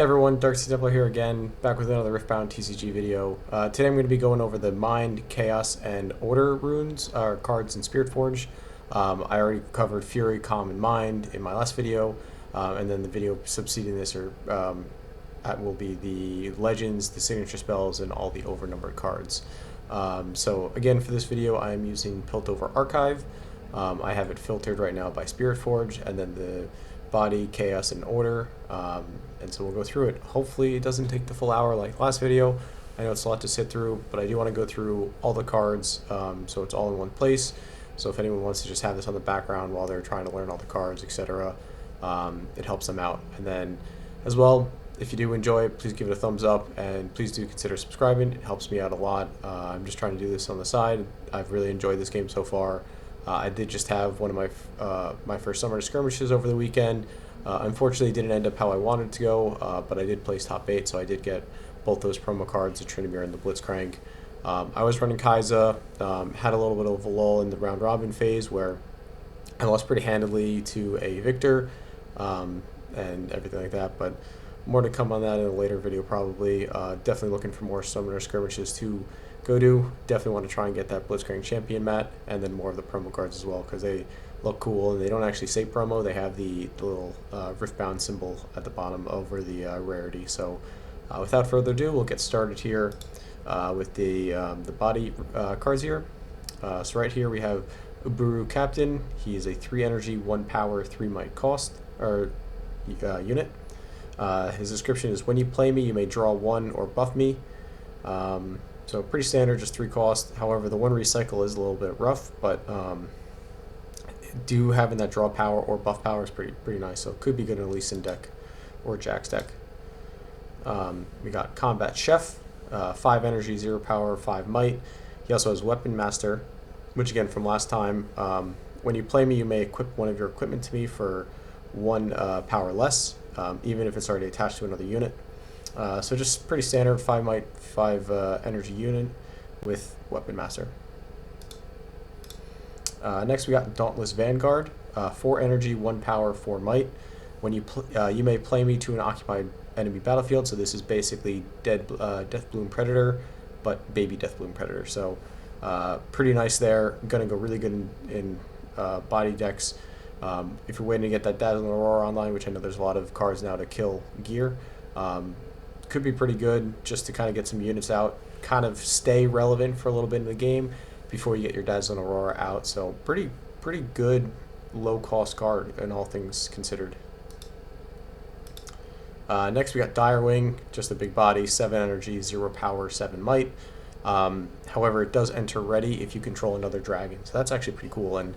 Hey everyone, Dark Sea Templar here again, back with another Riftbound TCG video. Today I'm going to be going over the Mind, Chaos, and Order runes, cards in Spirtforged. I already covered Fury, Calm, and Mind in my last video, and then the video succeeding this will be the Legends, the Signature Spells, and all the overnumbered cards. So again, for this video I am using Piltover Archive. I have it filtered right now by Spirtforged, and then the Body, Chaos, and Order. And so we'll go through it. Hopefully it doesn't take the full hour like last video. I know it's a lot to sit through, but I do want to go through all the cards so it's all in one place. So if anyone wants to just have this on the background while they're trying to learn all the cards, etc., it helps them out. And then as well, if you do enjoy it, please give it a thumbs up, and please do consider subscribing. It helps me out a lot. I'm just trying to do this on the side. I've really enjoyed this game so far. I did just have one of my first summer skirmishes over the weekend. Unfortunately, it didn't end up how I wanted it to go, but I did place top 8, so I did get both those promo cards, the Trinimir and the Blitzcrank. I was running Kaiser, had a little bit of a lull in the round robin phase where I lost pretty handily to a Victor and everything like that, but more to come on that in a later video probably. Definitely looking for more summoner skirmishes to go to. Definitely want to try and get that Blitzcrank champion mat, and then more of the promo cards as well, because they look cool, and they don't actually say promo. They have the little Riftbound symbol at the bottom over the rarity. So without further ado, we'll get started here with the body cards here. So right here we have Uburu Captain. He is a 3 energy, 1 power, 3 might cost or unit. His description is: when you play me, you may draw 1 or buff me. So pretty standard, just 3 cost. However, the 1 recycle is a little bit rough, but do having that draw power or buff power is pretty nice. So it could be good in a Lee Sin deck or Jack's deck. We got Combat Chef, 5 energy, 0 power, 5 might. He also has Weapon Master, which again from last time, when you play me, you may equip one of your equipment to me for 1 power less, even if it's already attached to another unit. So just pretty standard 5 might, 5 energy unit with Weapon Master. Next we got Dauntless Vanguard, 4 energy, 1 power, 4 might. When you may play me to an occupied enemy battlefield. So this is basically Deathbloom Predator, but baby Deathbloom Predator. So pretty nice there. Gonna go really good in body decks. If you're waiting to get that Dazzling Aurora online, which I know there's a lot of cards now to kill gear, could be pretty good just to kind of get some units out, kind of stay relevant for a little bit in the game before you get your Dazzling Aurora out. So pretty good low cost card in all things considered. Next we got Direwing, just a big body, 7 energy, 0 power, 7 might. However, it does enter ready if you control another dragon, so that's actually pretty cool. And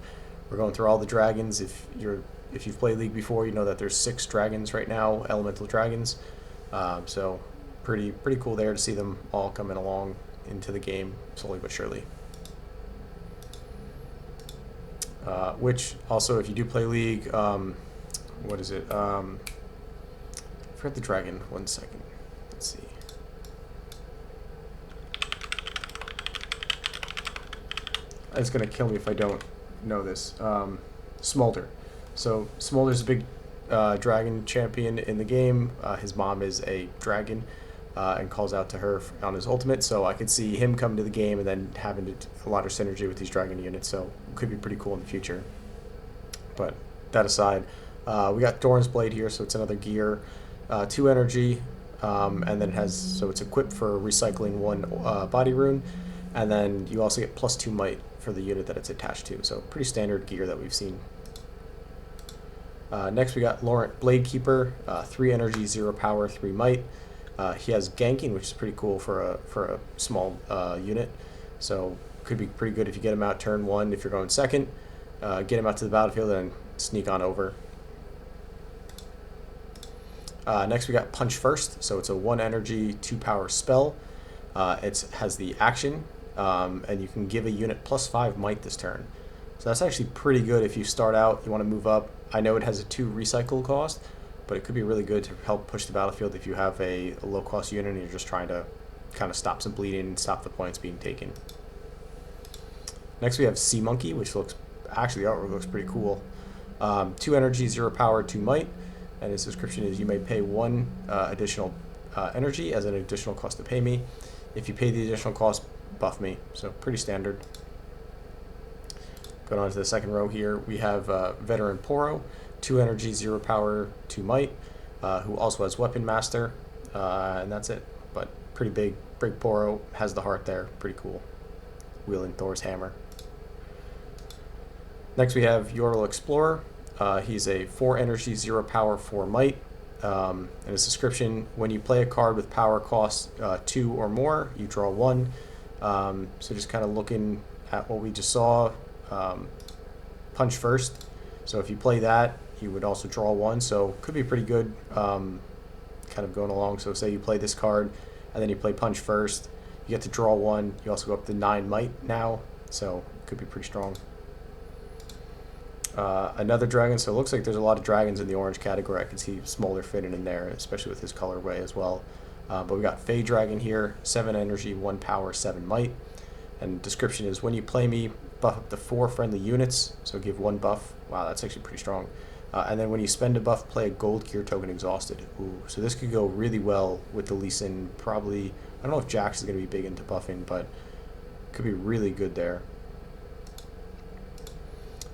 we're going through all the dragons. If you've played League before, you know that there's 6 dragons right now, elemental dragons. So pretty cool there to see them all coming along into the game slowly but surely. Which also, if you do play League, what is it? I forgot the dragon. 1 second. Let's see. It's gonna kill me if I don't know this. Smolder. So Smolder's a big dragon champion in the game. His mom is a dragon and calls out to her on his ultimate. So I could see him come to the game and then having a lot of synergy with these dragon units. So it could be pretty cool in the future. But that aside, we got Doran's Blade here. So it's another gear, 2 energy, and then it has, so it's equipped for recycling 1 body rune, and then you also get +2 might for the unit that it's attached to. So pretty standard gear that we've seen. Next we got Laurent Bladekeeper, 3 energy, 0 power, 3 might. He has ganking, which is pretty cool for a small unit. So could be pretty good if you get him out turn 1 if you're going second. Get him out to the battlefield and sneak on over. Next we got Punch First, so it's a 1 energy, 2 power spell. It has the action, and you can give a unit +5 might this turn. So that's actually pretty good if you start out, you want to move up. I know it has a 2 recycle cost, but it could be really good to help push the battlefield if you have a low cost unit and you're just trying to kind of stop some bleeding and stop the points being taken. Next we have Sea Monkey, which looks, actually the artwork looks pretty cool. 2 energy, 0 power, 2 might. and his description is: you may pay one additional energy as an additional cost to pay me. If you pay the additional cost, buff me. So pretty standard. Going on to the second row here, we have Veteran Poro, 2 energy, 0 power, 2 might, who also has Weapon Master, and that's it. But pretty big. Big Poro has the heart there. Pretty cool. Wielding Thor's hammer. Next we have Yordle Explorer. He's a 4 energy, 0 power, 4 might. In his description, when you play a card with power cost 2 or more, you draw 1. So just kind of looking at what we just saw, punch first. So if you play that, you would also draw 1. So could be pretty good, kind of going along. So say you play this card, and then you play punch first. You get to draw 1. You also go up to 9 might now, so could be pretty strong. Another dragon, so it looks like there's a lot of dragons in the orange category. I can see Smolder fitting in there, especially with his colorway as well. But we got Fey Dragon here, 7 energy, 1 power, 7 might. And description is: when you play me, buff up to 4 friendly units, so give 1 buff. Wow, that's actually pretty strong. And then when you spend a buff, play a gold gear token exhausted. Ooh, so this could go really well with the Lee Sin. Probably, I don't know if Jax is going to be big into buffing, but could be really good there.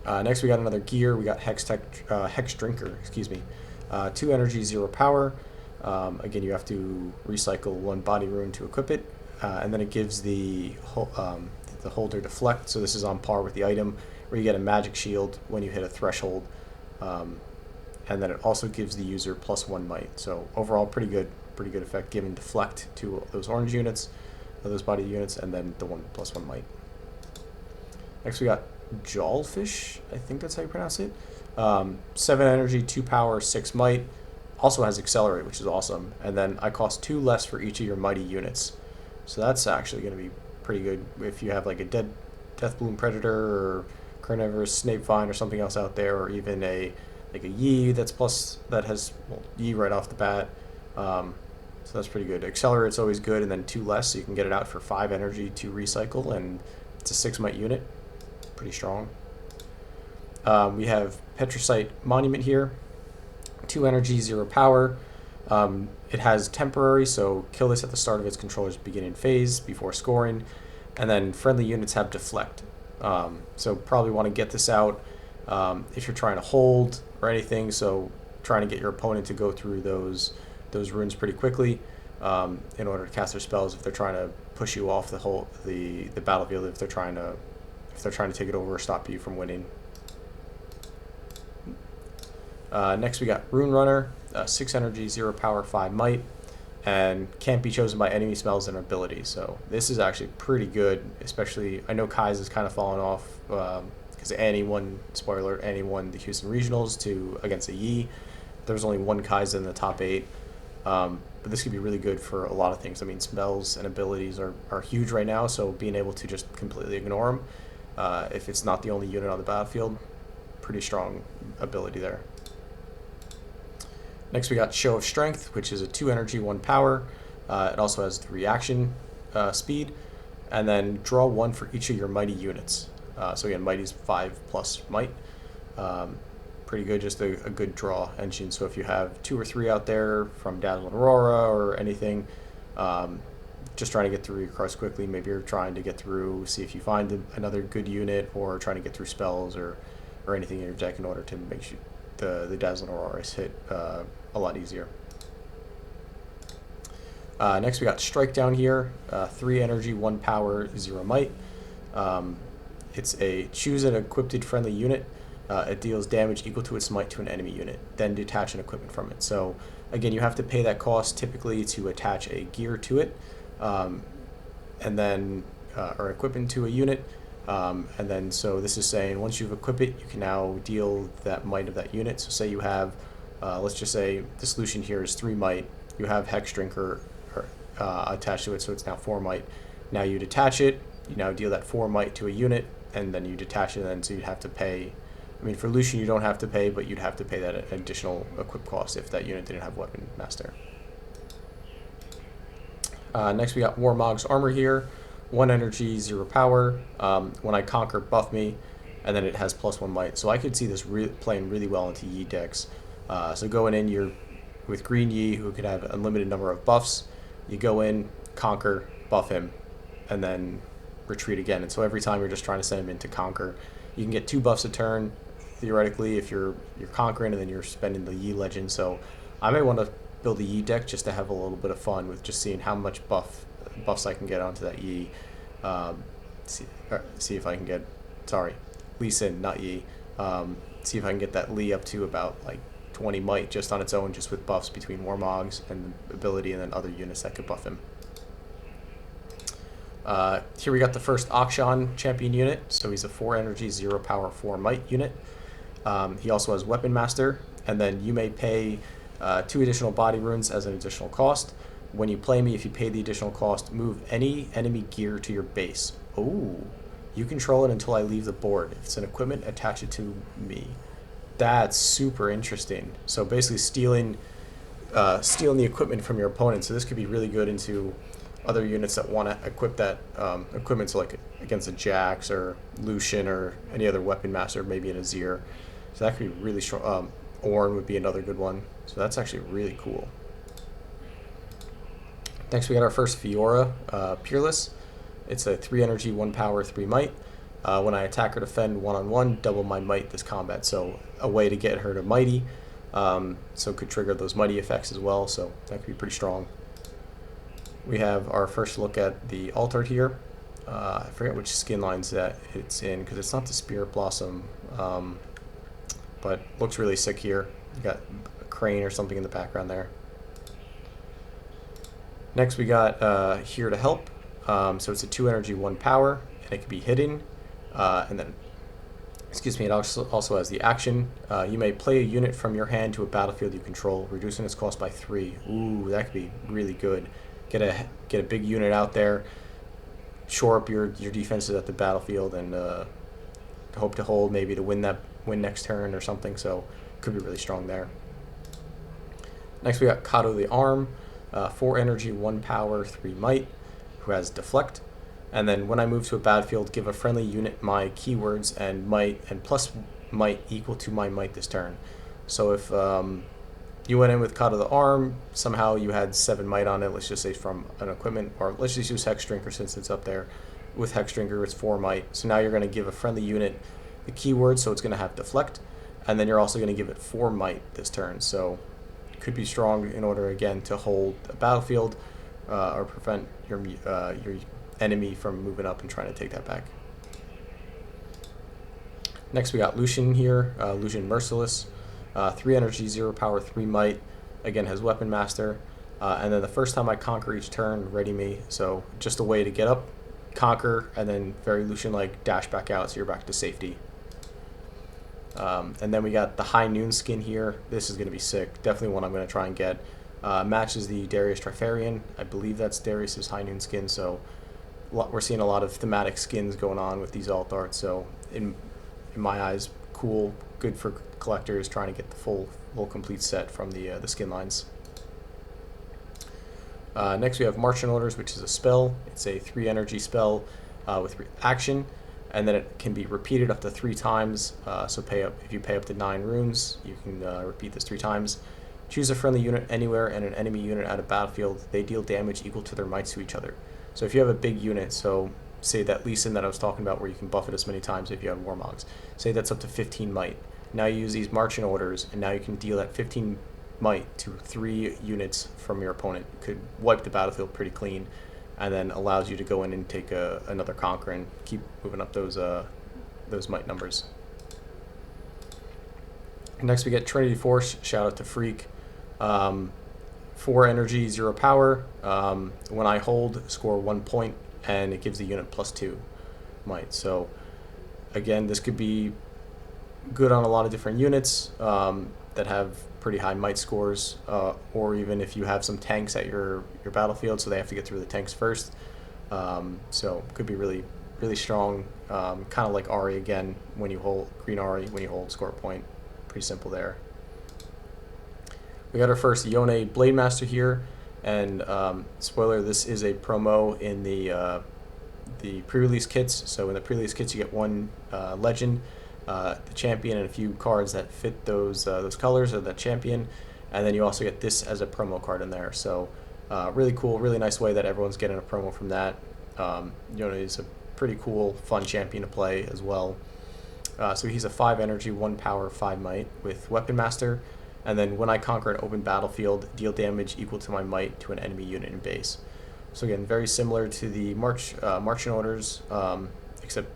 Next we got another gear. We got Hex Drinker, excuse me. 2 energy, 0 power. Again, you have to recycle 1 body rune to equip it. And then it gives the holder deflect. So this is on par with the item where you get a magic shield when you hit a threshold. And then it also gives the user +1 might. So overall, pretty good effect, giving deflect to those orange units, those body units, and then the +1 might. Next we got Jawlfish, I think that's how you pronounce it. 7 energy, 2 power, 6 might. Also has Accelerate, which is awesome. And then I cost 2 less for each of your mighty units. So that's actually going to be pretty good if you have like a Deathbloom Predator or Carnivorous Snapevine or something else out there, or even a Yi that has Yi right off the bat. So that's pretty good. Accelerate's always good, and then 2 less, so you can get it out for 5 energy to recycle, and it's a 6 might unit. Pretty strong. We have Petricite Monument here, 2 energy, 0 power. It has temporary, so kill this at the start of its controller's beginning phase before scoring, and then friendly units have deflect. So probably want to get this out if you're trying to hold or anything. So trying to get your opponent to go through those runes pretty quickly in order to cast their spells if they're trying to push you off the battlefield, if they're trying to take it over or stop you from winning. Next we got Rune Runner, 6 energy, 0 power, 5 might, and can't be chosen by enemy spells and abilities. So this is actually pretty good, especially, I know Kai's is kind of fallen off because anyone, spoiler alert, anyone the Houston Regionals against a Yi. There's only 1 Kai's in the top 8, but this could be really good for a lot of things. I mean, spells and abilities are huge right now, so being able to just completely ignore them, if it's not the only unit on the battlefield, pretty strong ability there. Next we got Show of Strength, which is a 2 energy, 1 power. It also has the reaction speed, and then draw 1 for each of your mighty units. So again, mighty's 5 plus might. Pretty good, just a good draw engine. So if you have 2 or 3 out there from Dazzle and Aurora or anything, just trying to get through your cards quickly. Maybe you're trying to get through, see if you find another good unit, or trying to get through spells or anything in your deck in order to make sure the Dazzle and Aurora hit a lot easier. Next we got Strike Down here, 3 energy, 1 power, 0 might. It's a choose an equipped friendly unit. It deals damage equal to its might to an enemy unit, then detach an equipment from it. So again, you have to pay that cost typically to attach a gear to it, and then or equipment to a unit. And then so this is saying once you've equipped it, you can now deal that might of that unit. So say you have, let's just say the solution here is 3 might. You have Hex Drinker attached to it, so it's now 4 might. Now you detach it, you now deal that 4 might to a unit, and then you detach it, and so you'd have to pay. I mean, for Lucian you don't have to pay, but you'd have to pay that additional equip cost if that unit didn't have Weapon Master. Next we got Warmog's Armor here, 1 energy, 0 power. When I conquer, buff me, and then it has +1 might. So I could see this playing really well into Yi decks. So going in, you're with Green Yi, who could have unlimited number of buffs. You go in, conquer, buff him, and then retreat again. And so every time you're just trying to send him in to conquer, you can get 2 buffs a turn, theoretically, if you're conquering and then you're spending the Yi legend. So I may want to build a Yi deck just to have a little bit of fun with just seeing how much buffs I can get onto that Yi. See if I can get, sorry, Lee Sin, not Yi. See if I can get that Lee up to about like 20 might just on its own, just with buffs between Warmogs and the ability, and then other units that could buff him. Here we got the first Akshan champion unit. So he's a 4 energy, 0 power, 4 might unit. He also has Weapon Master, and then you may pay 2 additional body runes as an additional cost. When you play me, if you pay the additional cost, move any enemy gear to your base. Oh, you control it until I leave the board. If it's an equipment, attach it to me. That's super interesting. So basically stealing the equipment from your opponent. So this could be really good into other units that want to equip that equipment, so like against a Jax or Lucian or any other Weapon Master, maybe an Azir. So that could be really strong. Ornn would be another good one. So that's actually really cool. Next, we got our first Fiora, Peerless. It's a 3 energy, 1 power, 3 might. When I attack or defend one-on-one, double my might this combat. So a way to get her to mighty. So could trigger those mighty effects as well. So that could be pretty strong. We have our first look at the alt here. I forget which skin lines that it's in, because it's not the Spirit Blossom, but looks really sick here. You got a crane or something in the background there. Next we got Here to Help. So it's a 2 energy, 1 power, and it can be hidden. And then, it also has the action. You may play a unit from your hand to a battlefield you control, reducing its cost by 3. Ooh, that could be really good. Get a big unit out there, shore up your defenses at the battlefield, and hope to hold, maybe to win next turn or something. So could be really strong there. Next we got Kato the Arm, 4 energy, 1 power, 3 might, who has deflect. And then when I move to a battlefield, give a friendly unit my keywords and might, and plus might equal to my might this turn. So if you went in with Kato the Arm, somehow you had 7 might on it, let's just say from an equipment, or let's just use Hex Drinker since it's up there. With Hex Drinker, it's 4 might. So now you're going to give a friendly unit the keyword, so it's going to have deflect, and then you're also going to give it 4 might this turn. So it could be strong in order, again, to hold a battlefield or prevent your enemy from moving up and trying to take that back. Next we got Lucian here, Lucian Merciless, 3 energy, 0 power, 3 might, again has Weapon Master, and then the first time I conquer each turn, ready me, so just a way to get up, conquer, and then very Lucian-like dash back out, so you're back to safety. And then we got the High Noon skin here. This is going to be sick, definitely one I'm going to try and get. Matches the Darius Trifarian, I believe that's Darius's High Noon skin, so we're seeing a lot of thematic skins going on with these alt arts, so in my eyes, cool, good for collectors trying to get the full complete set from the skin lines. Next we have Marching Orders, which is a spell. It's a 3 energy spell with action, and then it can be repeated up to 3 times. So if you pay up to 9 runes, you can repeat this 3 times. Choose a friendly unit anywhere and an enemy unit at a battlefield. They deal damage equal to their mights to each other. So if you have a big unit, so say that Lee Sin that I was talking about where you can buff it as many times if you have Warmogs, say that's up to 15 might. Now you use these Marching Orders, and now you can deal that 15 might to 3 units from your opponent. Could wipe the battlefield pretty clean, and then allows you to go in and take another conquer and keep moving up those might numbers. Next we get Trinity Force, shout out to Freak. 4 energy, 0 power. When I hold, score 1 point, and it gives the unit +2 might. So again, this could be good on a lot of different units that have pretty high might scores, or even if you have some tanks at your battlefield, so they have to get through the tanks first. So could be really, really strong, kind of like Ahri again, when you hold green Ahri, when you hold, score a point. Pretty simple there. We got our first Yone Blade Master here, and spoiler, this is a promo in the pre-release kits. So in the pre-release kits, you get 1 legend, the champion and a few cards that fit those colors of that champion, and then you also get this as a promo card in there. So really cool, really nice way that everyone's getting a promo from that. He's a pretty cool, fun champion to play as well. So he's a 5 energy, 1 power, 5 might with Weapon Master, and then when I conquer an open battlefield, deal damage equal to my might to an enemy unit in base. So again, very similar to the marching orders, except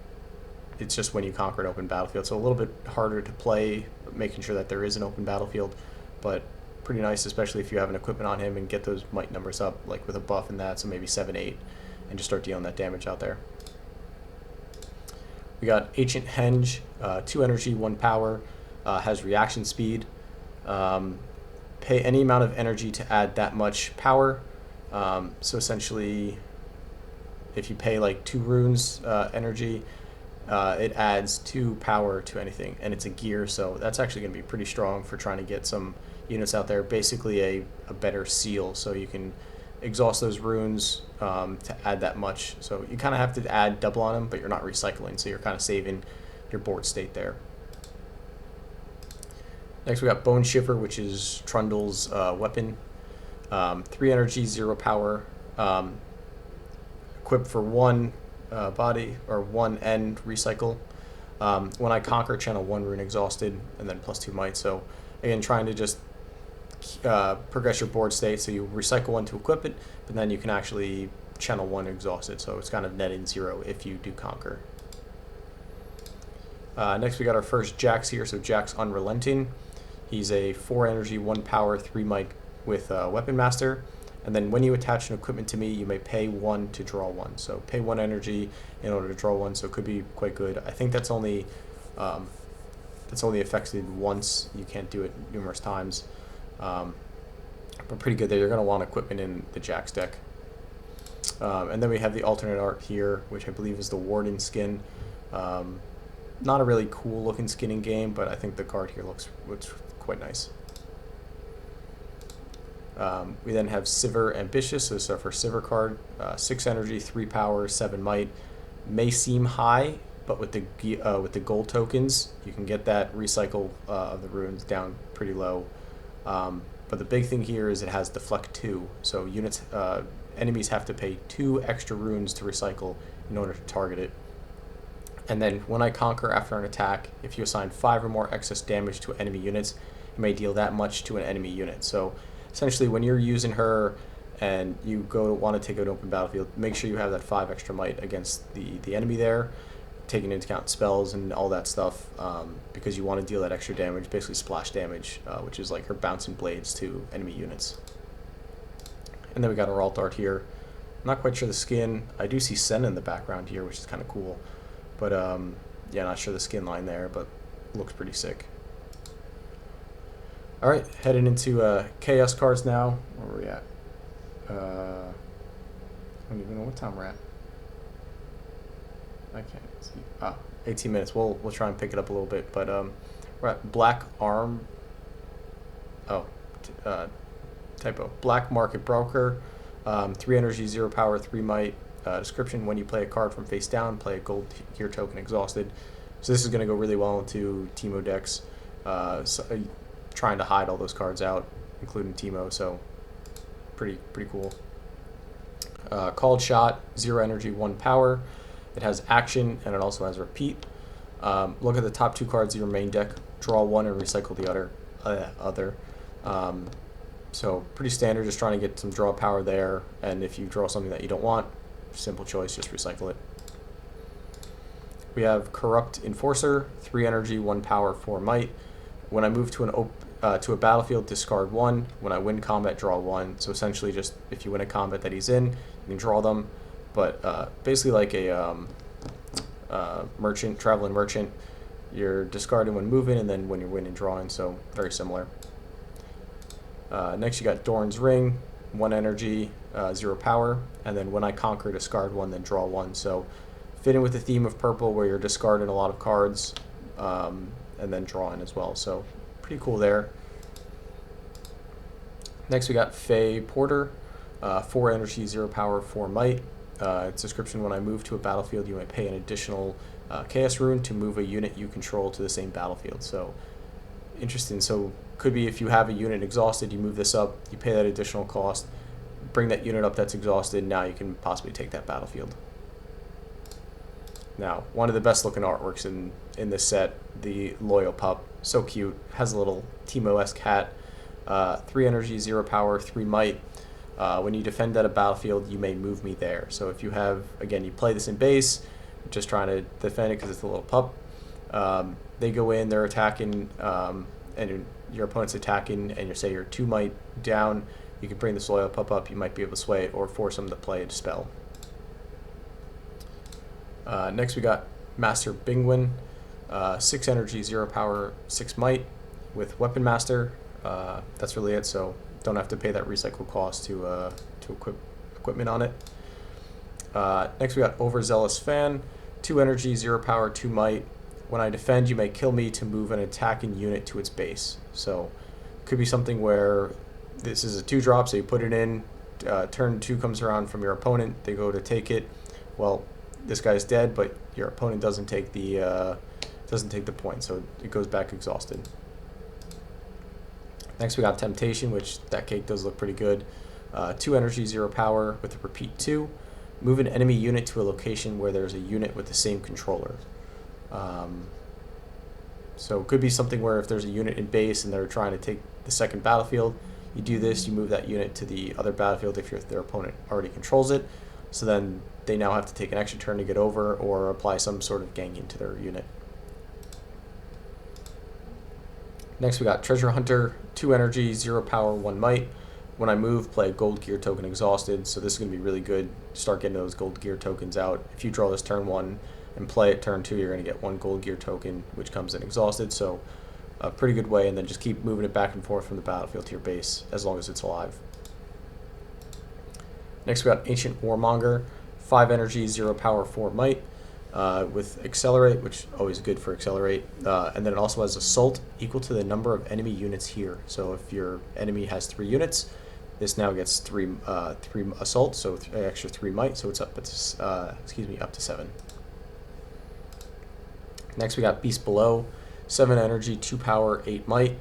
it's just when you conquer an open battlefield. So a little bit harder to play, making sure that there is an open battlefield, but pretty nice, especially if you have an equipment on him and get those might numbers up, like with a buff in that, so maybe 7, 8, and just start dealing that damage out there. We got Ancient Henge, 2 energy, 1 power, has reaction speed. Pay any amount of energy to add that much power. So essentially, if you pay like 2 runes energy, it adds 2 power to anything, and it's a gear, so that's actually going to be pretty strong for trying to get some units out there. Basically a better seal, so you can exhaust those runes to add that much. So you kind of have to add double on them, but you're not recycling, so you're kind of saving your board state there. Next we got Bone Shiver, which is Trundle's weapon. 3 energy, 0 power. Equipped for 1 body or 1 end recycle. When I conquer, channel 1 rune exhausted, and then +2 might. So again, trying to just progress your board state, so you recycle 1 to equip it, but then you can actually channel 1 exhausted, so it's kind of netting 0 if you do conquer. Next we got our first Jax here, so Jax Unrelenting. He's a 4 energy, 1 power, 3 might with Weapon Master, and then when you attach an equipment to me, you may pay 1 to draw 1. So pay 1 energy in order to draw 1, so it could be quite good. I think that's only affected once. You can't do it numerous times. But pretty good there. You're going to want equipment in the Jax deck. And then we have the alternate art here, which I believe is the Warden skin. Not a really cool looking skin in game, but I think the card here looks quite nice. We then have Sivir Ambitious, so this is our first Sivir card. 6 energy, 3 power, 7 might. May seem high, but with the gold tokens, you can get that recycle of the runes down pretty low. But the big thing here is it has Deflect 2, so enemies have to pay 2 extra runes to recycle in order to target it. And then when I conquer after an attack, if you assign 5 or more excess damage to enemy units, you may deal that much to an enemy unit. So essentially, when you're using her and you want to take an open battlefield, make sure you have that 5 extra might against the enemy there, taking into account spells and all that stuff, because you want to deal that extra damage, basically splash damage, which is like her bouncing blades to enemy units. And then we got our alt art here. I'm not quite sure the skin. I do see Sen in the background here, which is kind of cool. But yeah, not sure the skin line there, but looks pretty sick. All right, heading into Chaos cards now. Where are we at? I don't even know what time we're at. I can't see. 18 minutes. We'll try and pick it up a little bit, but we're at Black Arm. Typo. Black Market Broker. 3 energy, 0 power, 3 might. Description: when you play a card from face down, play a gold gear token exhausted. So this is going to go really well into Teemo decks. Trying to hide all those cards out, including Teemo. So pretty cool. Called Shot, 0 energy, 1 power. It has action, and it also has repeat. Look at the top 2 cards of your main deck. Draw 1 and recycle the other. So pretty standard, just trying to get some draw power there. And if you draw something that you don't want, simple choice, just recycle it. We have Corrupt Enforcer, 3 energy, 1 power, 4 might. When I move to a battlefield, discard 1. When I win combat, draw 1. So essentially, just if you win a combat that he's in, you can draw them. But basically, like a traveling merchant, you're discarding when moving, and then when you're winning, drawing. So very similar. Next, you got Doran's Ring, 1 energy, 0 power, and then when I conquer, discard 1, then draw 1. So fit in with the theme of purple, where you're discarding a lot of cards, and then drawing as well. So pretty cool there. Next, we got Faye Porter, 4 energy, 0 power, 4 might. Its description: when I move to a battlefield, you may pay an additional Chaos Rune to move a unit you control to the same battlefield. So interesting. So could be if you have a unit exhausted, you move this up, you pay that additional cost, bring that unit up that's exhausted, now you can possibly take that battlefield. Now, one of the best looking artworks in this set, the Loyal Pup. So cute. Has a little Teemo-esque hat. 3 energy, 0 power, 3 might. When you defend at a battlefield, you may move me there. So if you have, again, you play this in base, just trying to defend it because it's a little pup. They go in, they're attacking, and your opponent's attacking, and you say you're 2 might down, you can bring this Loyal Pup up, you might be able to sway it or force them to play a spell. Next we got Master Bingwin, 6 energy, 0 power, 6 might with Weapon Master. That's really it, so don't have to pay that recycle cost to equip equipment on it. Next we got Overzealous Fan, 2 energy, 0 power, 2 might. When I defend, you may kill me to move an attacking unit to its base. So could be something where this is a 2-drop, so you put it in, turn 2 comes around from your opponent, they go to take it. Well, this guy's dead, but your opponent doesn't take the point, so it goes back exhausted. Next we got Temptation, which that cake does look pretty good. 2 energy, 0 power with a repeat 2. Move an enemy unit to a location where there's a unit with the same controller. So it could be something where if there's a unit in base and they're trying to take the second battlefield, you do this, you move that unit to the other battlefield if their opponent already controls it. So then they now have to take an extra turn to get over or apply some sort of gang into their unit. Next we got Treasure Hunter, 2 energy, 0 power, 1 might. When I move, play a gold gear token exhausted, so this is going to be really good. Start getting those gold gear tokens out. If you draw this turn 1 and play it turn 2, you're going to get 1 gold gear token, which comes in exhausted, so a pretty good way, and then just keep moving it back and forth from the battlefield to your base as long as it's alive. Next we got Ancient Warmonger, 5 energy, 0 power, 4 might. With Accelerate, which always good for Accelerate, and then it also has Assault equal to the number of enemy units here. So if your enemy has 3 units, this now gets 3 Assault, so extra 3 might, so it's up to up to 7. Next we got Beast Below, 7 energy, 2 power, 8 might.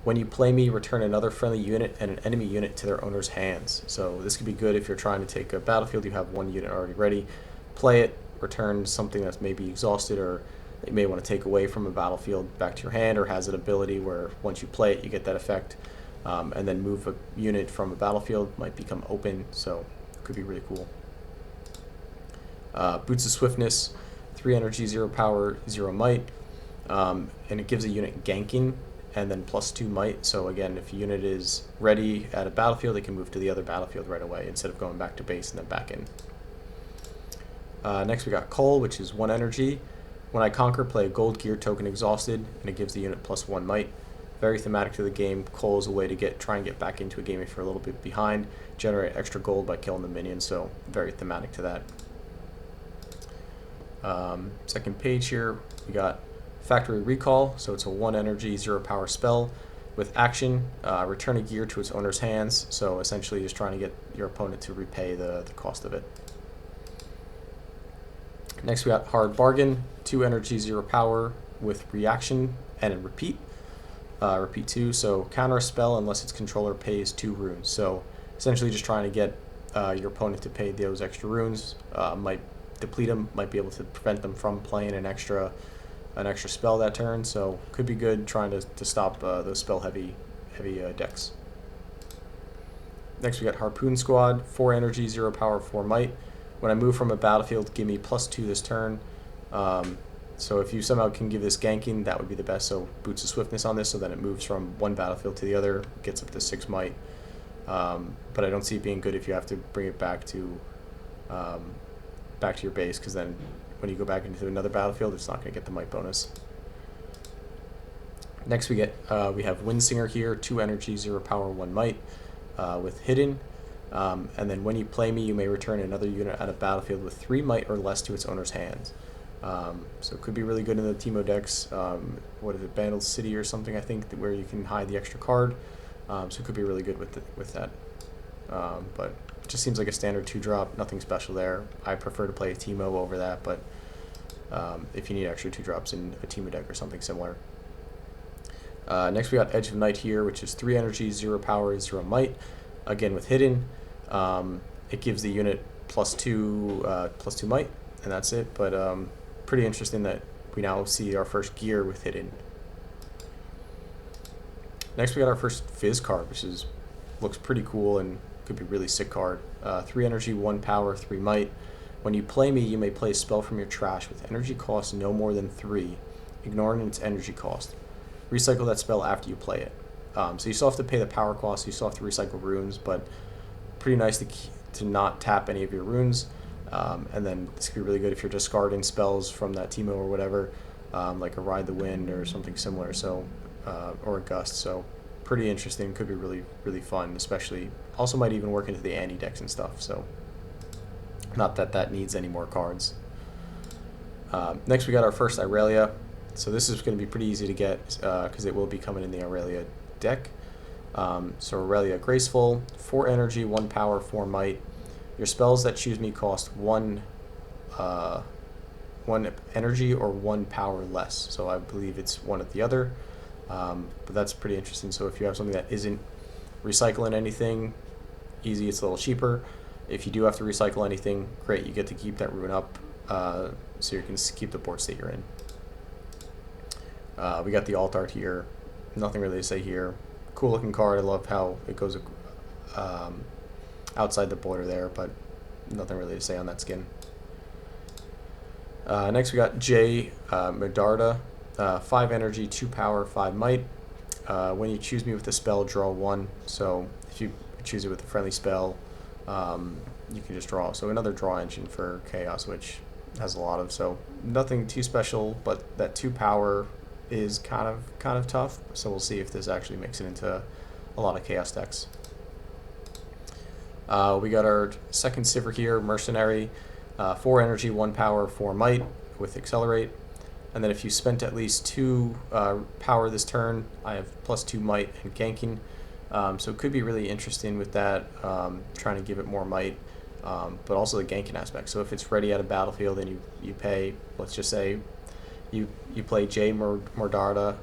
When you play me, return another friendly unit and an enemy unit to their owner's hands. So this could be good if you're trying to take a battlefield, you have 1 unit already ready. Play it, return something that's maybe exhausted or that you may want to take away from a battlefield back to your hand, or has an ability where once you play it, you get that effect. And then move a unit from a battlefield, might become open, so it could be really cool. Boots of Swiftness, 3 energy, 0 power, 0 might. And it gives a unit ganking and then plus 2 might. So again, if a unit is ready at a battlefield, it can move to the other battlefield right away instead of going back to base and then back in. Next we got Cull, which is 1 energy. When I conquer, play a gold gear token exhausted, and it gives the unit plus 1 might. Very thematic to the game. Cull is a way to try and get back into a game if you're a little bit behind, generate extra gold by killing the minions, so very thematic to that. Second page here, we got Factory Recall, so it's a 1 energy, 0 power spell. With action, return a gear to its owner's hands, so essentially just trying to get your opponent to repay the cost of it. Next we got Hard Bargain, 2 energy, 0 power with reaction and a repeat. Repeat 2, so counter a spell unless its controller pays 2 runes. So essentially just trying to get your opponent to pay those extra runes. Might deplete them, might be able to prevent them from playing an extra spell that turn. So could be good trying to stop those spell heavy decks. Next we got Harpoon Squad, 4 energy, 0 power, 4 might. When I move from a battlefield, give me +2 this turn. So if you somehow can give this ganking, that would be the best. So Boots of Swiftness on this, so then it moves from one battlefield to the other, gets up to 6 might. But I don't see it being good if you have to bring it back to your base, because then when you go back into another battlefield, it's not going to get the might bonus. Next we have Windsinger here, 2 energy, 0 power, 1 might with Hidden. And then when you play me, you may return another unit at a battlefield with 3 might or less to its owner's hands. So it could be really good in the Teemo decks. What is it, Bandle City or something, I think, where you can hide the extra card. So it could be really good with that. But it just seems like a standard 2-drop, nothing special there. I prefer to play Teemo over that, but if you need extra 2-drops in a Teemo deck or something similar. Next we got Edge of Night here, which is 3 energy, 0 power, 0 might. Again with hidden, it gives the unit +2 might, and that's it. But pretty interesting that we now see our first gear with hidden. Next we got our first Fizz card, which looks pretty cool and could be a really sick card. 3 energy, 1 power, 3 might. When you play me, you may play a spell from your trash with energy cost no more than 3, ignoring its energy cost. Recycle that spell after you play it. So you still have to pay the power cost, you still have to recycle runes, but pretty nice to not tap any of your runes. And then this could be really good if you're discarding spells from that Teemo or whatever, like a Ride the Wind or something similar, so or a Gust. So pretty interesting, could be really, really fun, especially, also might even work into the Annie decks and stuff, so not that that needs any more cards. Next we got our first Irelia. So this is going to be pretty easy to get because it will be coming in the Irelia deck. So Irelia Graceful, 4 energy, 1 power, 4 might. Your spells that choose me cost 1 energy or 1 power less. So I believe it's one or the other. But that's pretty interesting. So if you have something that isn't recycling anything, easy, it's a little cheaper. If you do have to recycle anything, great, you get to keep that rune up, so you can keep the board state you're in. We got the alt art here. Nothing really to say here. Cool looking card. I love how it goes outside the border there, but nothing really to say on that skin. Next we got Jay Medarda. 5 energy, 2 power, 5 might. When you choose me with a spell, draw 1. So if you choose it with a friendly spell, you can just draw. So another draw engine for Chaos, which has a lot of. So nothing too special, but that 2 power is kind of tough. So we'll see if this actually makes it into a lot of Chaos decks. We got our second Sivir here, Mercenary. 4 energy, 1 power, 4 might with Accelerate. And then if you spent at least 2 power this turn, I have +2 might and ganking. So it could be really interesting with that, trying to give it more might, but also the ganking aspect. So if it's ready at a battlefield and you pay, let's just say you play Jay Mordarda,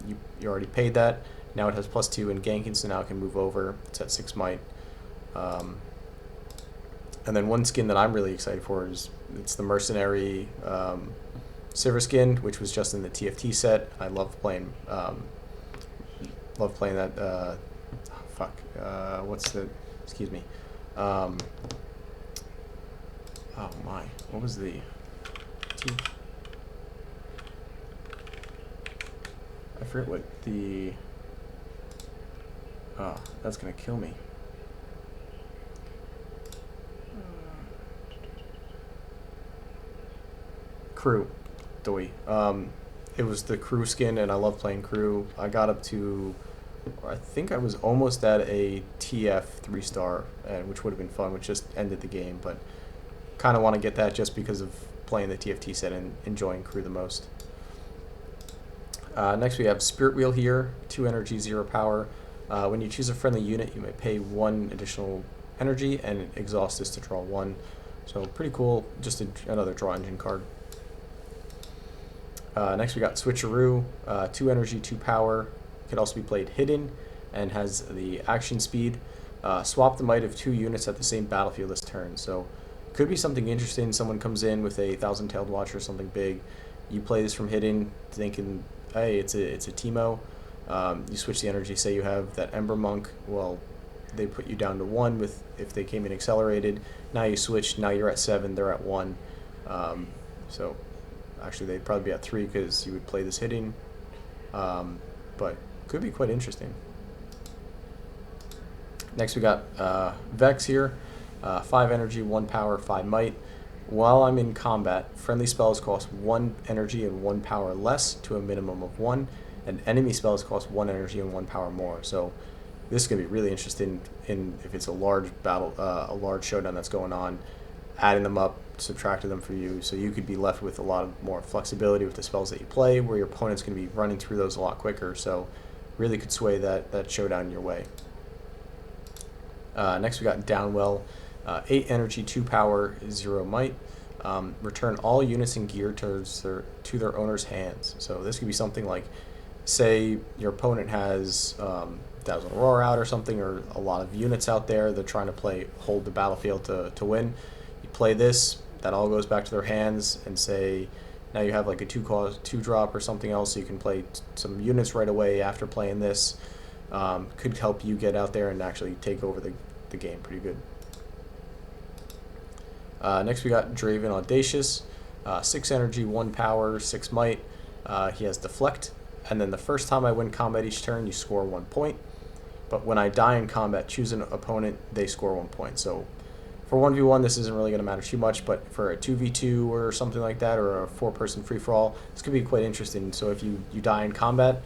you already paid that. Now it has +2 in ganking, so now it can move over. It's at 6 might. And then one skin that I'm really excited for it's the Mercenary Sivir skin, which was just in the TFT set. I love playing that. What's the? Excuse me. Oh my! What was the? I forget what the. Oh, that's gonna kill me. Crew. Doi. It was the crew skin, and I love playing crew. I got up to, I think I was almost at a TF 3-star, which would have been fun, which just ended the game, but kind of want to get that just because of playing the TFT set and enjoying crew the most. Next we have Spirit Wheel here, 2 energy, 0 power. When you choose a friendly unit, you may pay 1 additional energy and exhaust this to draw 1. So pretty cool, just another draw engine card. Next we got Switcheroo, 2 energy, 2 power. Could also be played hidden and has the action speed. Swap the might of 2 units at the same battlefield this turn. So could be something interesting. Someone comes in with a Thousand-Tailed Watcher or something big. You play this from hidden, thinking, hey, it's a Teemo. You switch the energy. Say you have that Ember Monk. Well, they put you down to 1 if they came in accelerated. Now you switch. Now you're at 7. They're at 1. So actually, they'd probably be at 3 because you would play this hitting, but could be quite interesting. Next, we got Vex here, 5 energy, 1 power, 5 might. While I'm in combat, friendly spells cost 1 energy and 1 power less to a minimum of 1, and enemy spells cost 1 energy and 1 power more. So this is going to be really interesting if it's a large battle, a large showdown that's going on, adding them up, subtracting them for you, so you could be left with a lot more flexibility with the spells that you play, where your opponent's going to be running through those a lot quicker, so really could sway that showdown your way. Next we got Downwell, 8 energy, 2 power, 0 might. return all units and gear to their owner's hands. So this could be something like, say your opponent has Dazzle Roar out or something, or a lot of units out there. They're trying to hold the battlefield to win. You play this, that all goes back to their hands, and say now you have like a 2 drop or something else, so you can play some units right away after playing this. Could help you get out there and actually take over the game pretty good. Next we got Draven Audacious, 6 energy, 1 power, 6 might. He has Deflect, and then the first time I win combat each turn, you score 1 point. But when I die in combat, choose an opponent, they score 1 point. So for 1v1, this isn't really going to matter too much, but for a 2v2 or something like that, or a 4-person free-for-all, this could be quite interesting. So if you die in combat,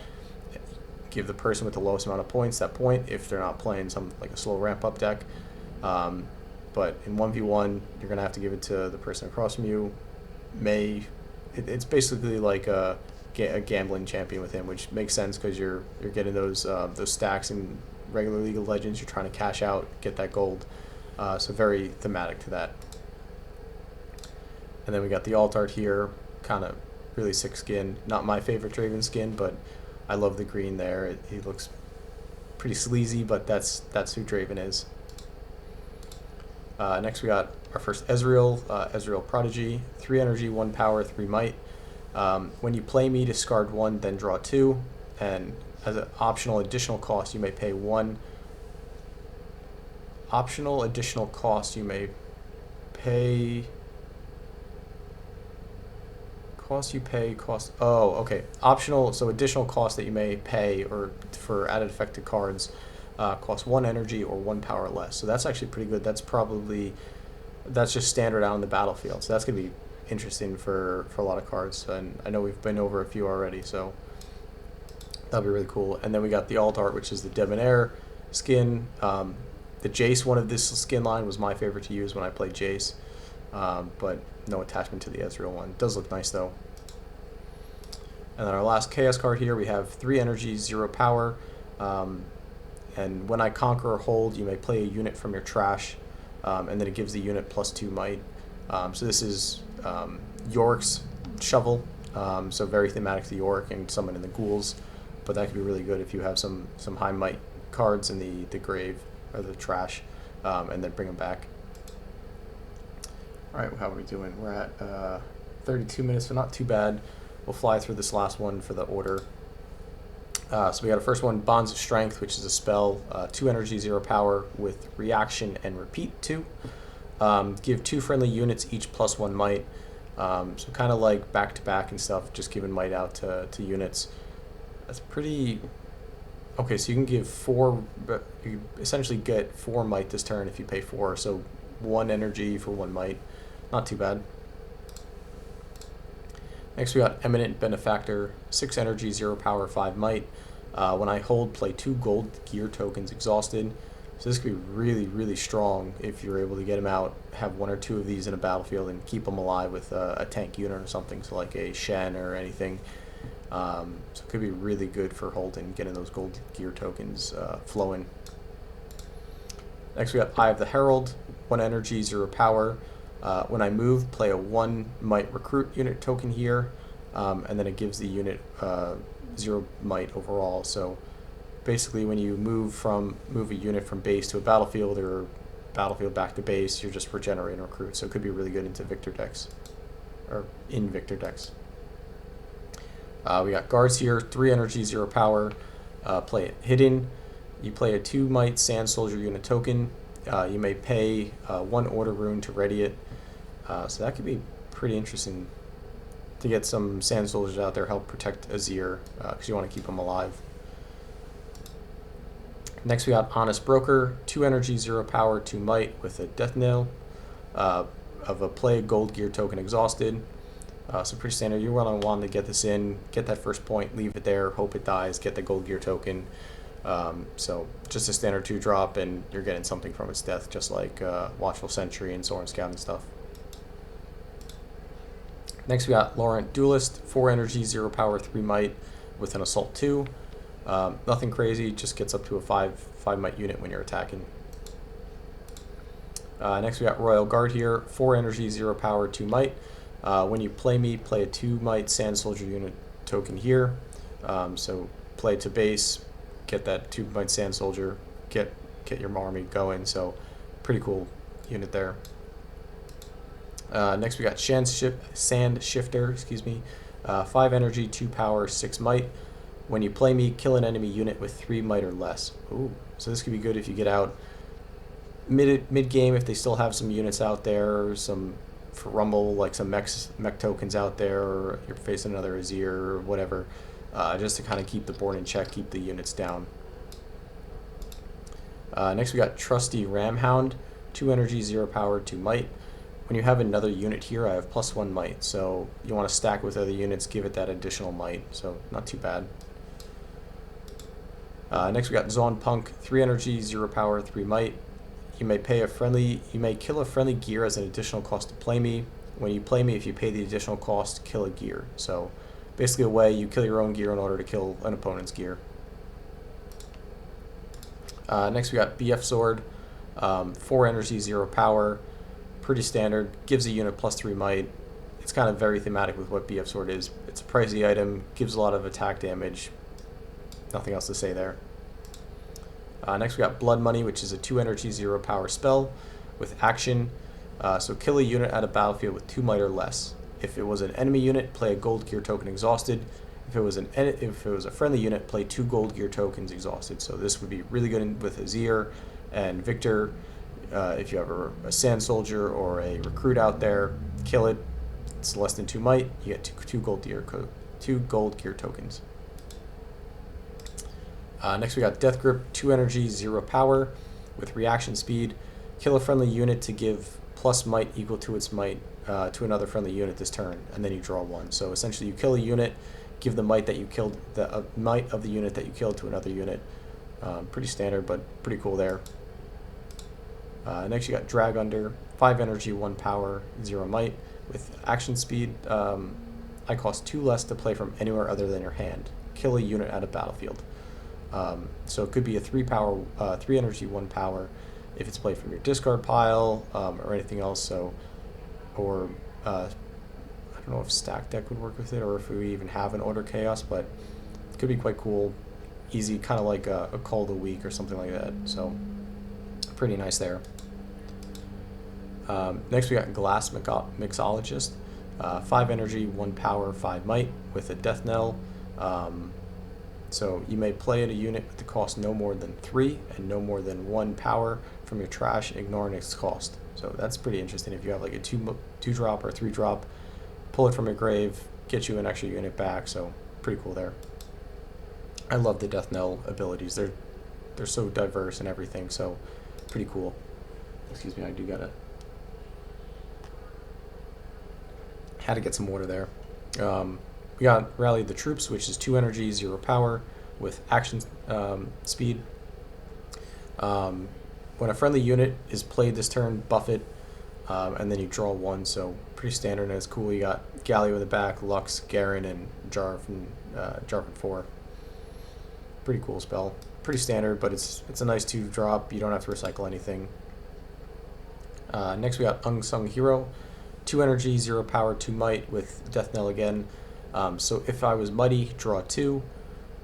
give the person with the lowest amount of points that point if they're not playing some like a slow ramp-up deck. But in 1v1, you're going to have to give it to the person across from you. It's basically like a gambling champion with him, which makes sense because you're getting those stacks in regular League of Legends. You're trying to cash out, get that gold. So very thematic to that. And then we got the alt art here, kind of really sick skin. Not my favorite Draven skin, but I love the green there. He looks pretty sleazy, but that's who Draven is. Next we got our first Ezreal, Ezreal Prodigy, 3 energy, 1 power, 3 might. When you play me, discard 1, then draw 2, and as an optional additional cost, you may pay 1. Optional additional cost, you may pay. Oh, okay. Optional, so additional cost that you may pay or for added affected cards cost 1 energy or 1 power less. So that's actually pretty good. That's just standard out on the battlefield. So that's gonna be interesting for a lot of cards. And I know we've been over a few already, so that'll be really cool. And then we got the alt art, which is the Debonair skin. The Jace one of this skin line was my favorite to use when I played Jace, but no attachment to the Ezreal one. It does look nice though. And then our last Chaos card here, we have 3 energy, 0 power, and when I conquer or hold, you may play a unit from your trash, and then it gives the unit +2 might. So this is Yorick's shovel, so very thematic to Yorick and someone in the ghouls, but that could be really good if you have some high might cards in the grave or the trash, and then bring them back. All right, how are we doing? We're at 32 minutes, so not too bad. We'll fly through this last one for the order. So we got our first one, Bonds of Strength, which is a spell, 2 energy, 0 power with reaction and repeat 2. Give 2 friendly units each +1 might. So kind of like back-to-back and stuff, just giving might out to units. That's pretty... Okay, so you can give 4, but you essentially get 4 might this turn if you pay 4, so 1 energy for 1 might. Not too bad. Next we got Eminent Benefactor, 6 energy, 0 power, 5 might. When I hold, play 2 gold gear tokens exhausted. So this could be really, really strong if you're able to get them out, have 1 or 2 of these in a battlefield, and keep them alive with a tank unit or something, so like a Shen or anything. So it could be really good for holding, getting those gold gear tokens flowing. Next we got Eye of the Herald, 1 energy, 0 power. When I move, play a 1 might recruit unit token here, and then it gives the unit 0 might overall. So basically when you move a unit from base to a battlefield or battlefield back to base, you're just regenerating recruit. So it could be really good into Victor decks, or in Victor decks. We got guards here, 3 energy, 0 power. Play it hidden. You play a 2 might Sand Soldier unit token. You may pay 1 order rune to ready it. So that could be pretty interesting to get some Sand Soldiers out there, help protect Azir, because you want to keep them alive. Next we got Honest Broker, 2 energy, 0 power, 2 might with a Death Nail of a play gold gear token exhausted. So pretty standard. You're going to want to get this in, get that first point, leave it there, hope it dies, get the gold gear token. So just a standard 2 drop, and you're getting something from its death, just like Watchful Sentry and Sorin Scout and stuff. Next we got Laurent Duelist, 4 energy, 0 power, 3 might with an Assault 2. Nothing crazy, just gets up to a 5 might unit when you're attacking. Next we got Royal Guard here, 4 energy, 0 power, 2 might. When you play me, play a 2 might Sand Soldier unit token here. So play to base, get that 2 might Sand Soldier, get your army going. So pretty cool unit there. Next we got Sand Shifter, 5 energy, 2 power, 6 might. When you play me, kill an enemy unit with 3 might or less. Ooh, so this could be good if you get out mid game if they still have some units out there, or some for Rumble, like some mech tokens out there, or you're facing another Azir or whatever, just to kind of keep the board in check, keep the units down. Next we got Trusty Ramhound, 2 energy, 0 power, 2 might. When you have another unit here, I have +1 might, so you want to stack with other units, give it that additional might, so not too bad. Next we got Zon Punk, 3 energy, 0 power, 3 might. You may kill a friendly gear as an additional cost to play me. When you play me, if you pay the additional cost, kill a gear. So basically a way you kill your own gear in order to kill an opponent's gear. Next we got BF Sword, 4 energy, 0 power. Pretty standard, gives a unit +3 might. It's kind of very thematic with what BF Sword is. It's a pricey item, gives a lot of attack damage. Nothing else to say there. Next we got Blood Money, which is a 2 energy, 0 power spell with action. So kill a unit at a battlefield with 2 might or less. If it was an enemy unit, play a gold gear token exhausted. If it was a friendly unit, play 2 gold gear tokens exhausted. So this would be really good with Azir and Victor. If you have a Sand Soldier or a Recruit out there, kill it. It's less than 2 might. You get two gold gear tokens. Next we got Death Grip, 2 energy, 0 power with reaction speed. Kill a friendly unit to give plus might equal to its might to another friendly unit this turn, and then you draw 1. So essentially you kill a unit, give the might that you killed, the might of the unit that you killed to another unit. Pretty standard, but pretty cool there. Next you got Drag Under, 5 energy, 1 power, 0 might with action speed. I cost 2 less to play from anywhere other than your hand. Kill a unit at a battlefield. So it could be a 3 energy, 1 power if it's played from your discard pile, or anything else. So, or I don't know if Stack Deck would work with it, or if we even have an Order Chaos, but it could be quite cool, easy, kind of like a Call of the Week or something like that. So pretty nice there. Next we got Glass Mixologist, 5 energy, 1 power, 5 might with a Death Knell. So you may play at a unit with the cost no more than 3 and no more than 1 power from your trash, ignoring its cost. So that's pretty interesting. If you have like a 2-drop or 3-drop, pull it from your grave, get you an extra unit back. So pretty cool there. I love the Death Knell abilities. They're so diverse and everything. So pretty cool. Excuse me, I do gotta had to get some water there. We got Rally the Troops, which is 2 energy, 0 power with action speed. When a friendly unit is played this turn, buff it, and then you draw 1. So pretty standard, and it's cool. You got Galio in the back, Lux, Garen, and Jarvan 4. Pretty cool spell. Pretty standard, but it's a nice 2-drop. You don't have to recycle anything. Next we got Unsung Hero, 2 energy, 0 power, 2 might with Death Knell again. So if I was mighty, draw 2.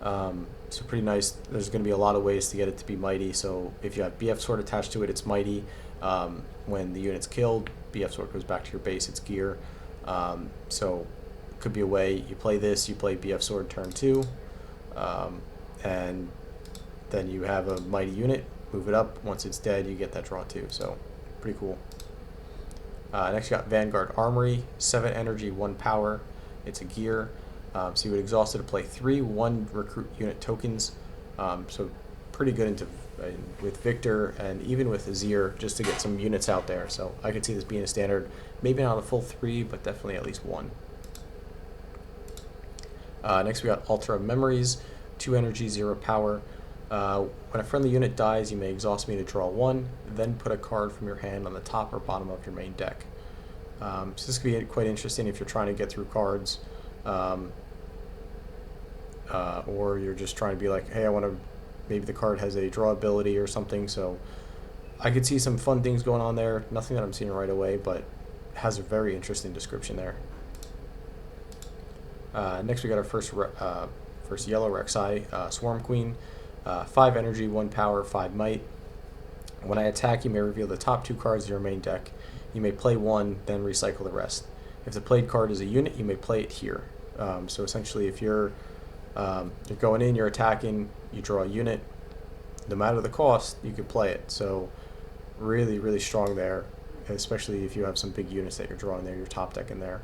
So pretty nice. There's going to be a lot of ways to get it to be mighty. So if you have BF Sword attached to it, it's mighty. When the unit's killed, BF Sword goes back to your base, it's gear. So it could be a way you play this, you play BF Sword turn 2, and then you have a mighty unit, move it up. Once it's dead, you get that draw 2. So pretty cool. Next you got Vanguard Armory, 7 energy, 1 power. It's a gear, so you would exhaust it to play 3 1 recruit unit tokens. So pretty good with Victor and even with Azir, just to get some units out there. So I could see this being a standard, maybe not a full 3, but definitely at least 1. Next we got Ultra Memories, 2 energy, 0 power. When a friendly unit dies, you may exhaust me to draw 1, then put a card from your hand on the top or bottom of your main deck. So this could be quite interesting if you're trying to get through cards, or you're just trying to be like, hey, maybe the card has a draw ability or something, so I could see some fun things going on there. Nothing that I'm seeing right away, but has a very interesting description there. Next, we got our first yellow Rek'Sai, Swarm Queen. 5 energy, 1 power, 5 might. When I attack, you may reveal the top 2 cards of your main deck. You may play one, then recycle the rest. If the played card is a unit, you may play it here. So essentially, if you're going in, you're attacking, you draw a unit, no matter the cost, you could play it. So really, really strong there, especially if you have some big units that you're drawing there, your top deck in there.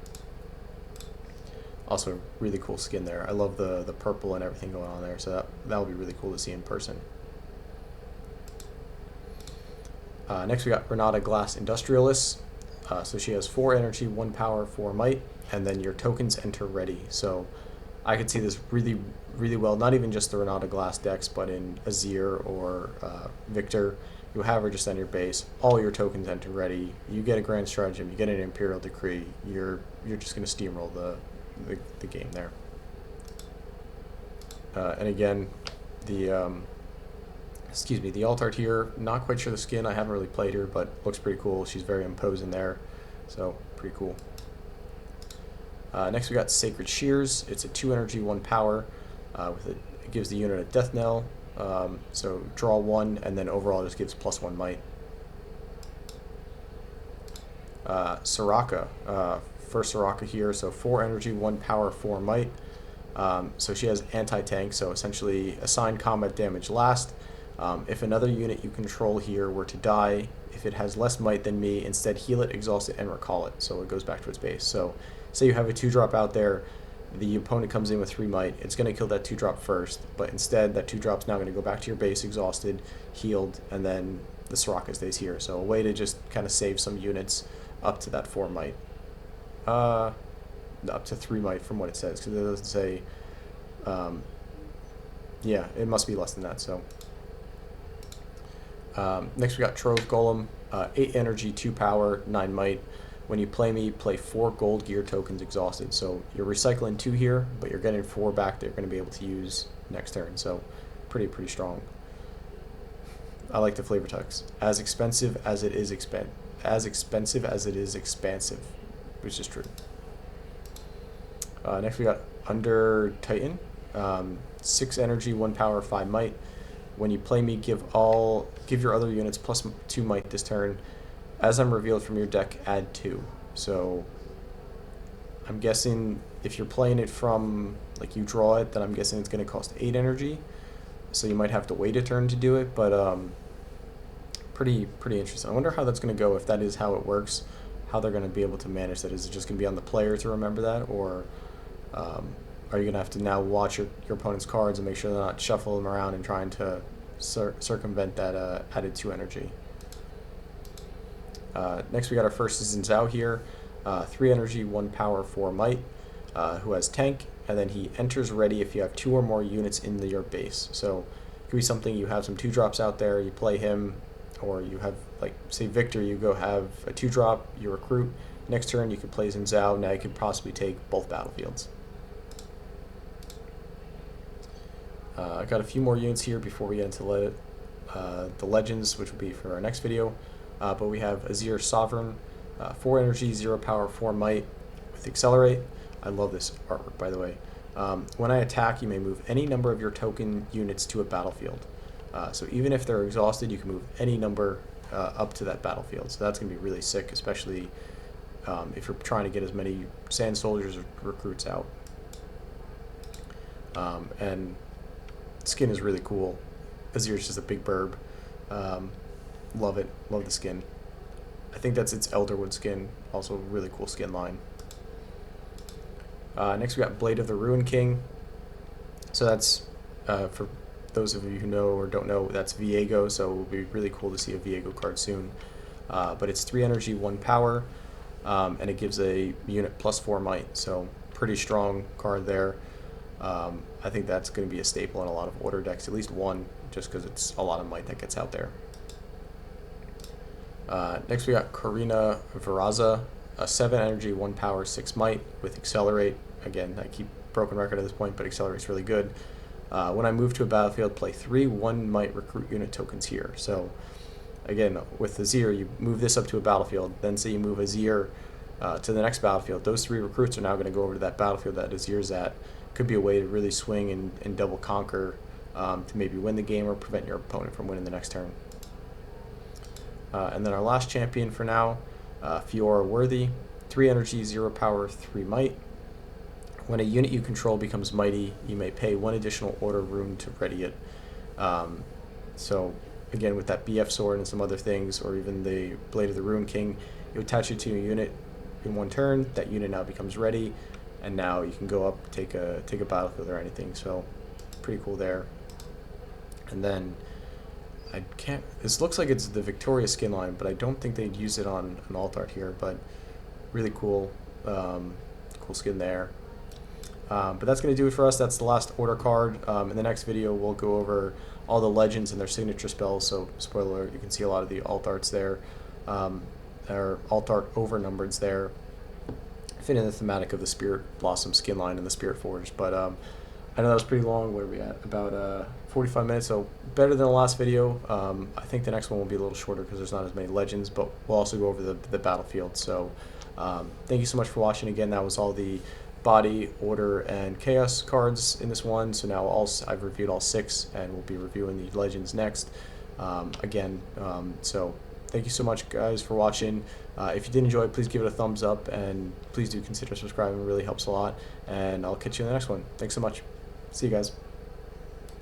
Also, really cool skin there. I love the purple and everything going on there, so that'll be really cool to see in person. Next, we got Renata Glass Industrialist. So she has 4 energy, 1 power, 4 might, and then your tokens enter ready. So I could see this really, really well, not even just the Renata Glass decks, but in Azir or Victor. You have her just on your base. All your tokens enter ready. You get a Grand Stratagem, you get an Imperial Decree. You're just going to steamroll the game there. And again, the alt art here, not quite sure the skin. I haven't really played her, but looks pretty cool. She's very imposing there, so pretty cool. Next we got Sacred Shears. It's a 2 energy, 1 power. It gives the unit a death knell. So draw 1, and then overall it just gives +1 might. Soraka. First Soraka here, so 4 energy, 1 power, 4 might. So she has anti-tank, so essentially assign combat damage last. If another unit you control here were to die, if it has less might than me, instead heal it, exhaust it, and recall it, so it goes back to its base. So say you have a 2-drop out there, the opponent comes in with 3 might, it's going to kill that 2-drop first, but instead that 2-drop's now going to go back to your base exhausted, healed, and then the Soraka stays here. So a way to just kind of save some units up to that 4 might. Up to 3 might from what it says, because it doesn't say, yeah, it must be less than that, so. Next we got Trove Golem, 8 energy, 2 power, 9 might. When you play me, play 4 gold gear tokens exhausted. So you're recycling 2 here, but you're getting 4 back that you're going to be able to use next turn. So pretty strong. I like the flavor text. As expensive as it is expansive, which is true. Next we got Under Titan, 6 energy, 1 power, 5 might. When you play me, give your other units +2 might this turn. As I'm revealed from your deck, add 2. So I'm guessing if you're playing it from, like, you draw it, then I'm guessing it's going to cost 8 energy. So you might have to wait a turn to do it, but pretty interesting. I wonder how that's going to go, if that is how it works, how they're going to be able to manage that. Is it just going to be on the player to remember that, or are you going to have to now watch your opponent's cards and make sure they're not shuffling them around and trying to circumvent that added 2 energy? Next we got our first Xin Zhao here, 3 energy, 1 power, 4 might, who has tank, and then he enters ready if you have 2 or more units in your base. So it could be something, you have some 2-drops out there, you play him, or you have, like, say Victor, you go have a 2-drop, you recruit, next turn you could play Xin Zhao, now you could possibly take both battlefields. I got a few more units here before we get into the legends, which will be for our next video. But we have Azir Sovereign, 4 energy, 0 power, 4 might with Accelerate. I love this artwork, by the way. When I attack, you may move any number of your token units to a battlefield. So even if they're exhausted, you can move any number up to that battlefield. So that's going to be really sick, especially if you're trying to get as many Sand Soldiers or recruits out. And skin is really cool. Azir's just a big burb. Love it. Love the skin. I think that's its Elderwood skin. Also really cool skin line. Next we got Blade of the Ruin King. So that's, for those of you who know or don't know, that's Viego, so it will be really cool to see a Viego card soon. But it's 3 energy, 1 power, and it gives a unit +4 might, so pretty strong card there. I think that's going to be a staple in a lot of order decks, at least one, just because it's a lot of might that gets out there. Next we got Karina Viraza, 7 energy, 1 power, 6 might with Accelerate. Again, I keep broken record at this point, but Accelerate's really good. When I move to a battlefield, play 3 1 might recruit unit tokens here. So again, with the Azir, you move this up to a battlefield, then say you move Azir to the next battlefield. Those 3 recruits are now going to go over to that battlefield that Azir's at. Could be a way to really swing and double conquer to maybe win the game or prevent your opponent from winning the next turn. And then our last champion for now, Fiora Worthy. 3 energy, 0 power, 3 might. When a unit you control becomes mighty, you may pay 1 additional order rune to ready it. So again, with that BF sword and some other things, or even the Blade of the Rune King, you attach it to a unit in 1 turn. That unit now becomes ready, and now you can go up, take a battlefield or anything. So pretty cool there. And then I can't. This looks like it's the Victoria skin line, but I don't think they'd use it on an alt art here. But really cool, cool skin there. But that's going to do it for us. That's the last order card. In the next video, we'll go over all the legends and their signature spells. So, spoiler alert, you can see a lot of the alt arts there, or alt art overnumbereds there, fit in the thematic of the Spirit Blossom skin line and the Spirtforged. But I know that was pretty long. Where are we at? About 45 minutes, so better than the last video. I think the next one will be a little shorter because there's not as many legends, but we'll also go over the battlefield. So thank you so much for watching. Again, that was all the body, order, and chaos cards in this one. So now I've reviewed all 6, and we'll be reviewing the legends next. So thank you so much, guys, for watching. If you did enjoy, please give it a thumbs up, and please do consider subscribing. It really helps a lot. And I'll catch you in the next one. Thanks so much. See you guys.